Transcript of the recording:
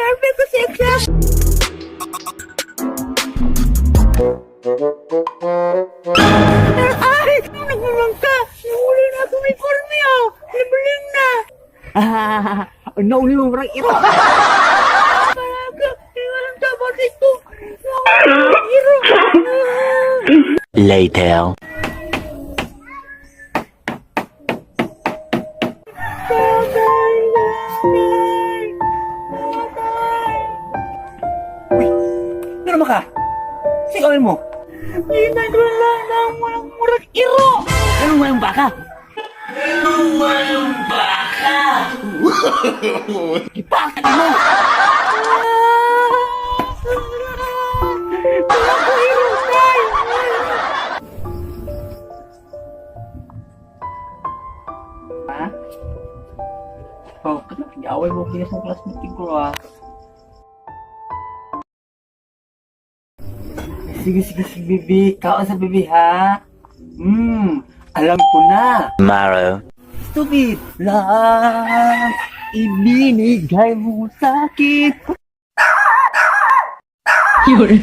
perfect kasi exact. Ay! Nagmamang ka! Nahuli na ako may forme oh! Libuling na! Nauli mo marang iro! Paraga! Iwalang dapat ito! Iro! Later. Tatay! Tatay! Tatay! Uy, ano naman ka? Sigawin mo. Ginagala na ang walang murag iro! Anong mayang baka? Ipaka mo! Wala ko iro, tay! Ha? Oh, kenapa awal mo kaya sa classmate ko ah? Sige, baby. Kaon sa baby, ha? Alam ko na. Tomorrow. Stupid lang ibinigay mo sa akin. Yun.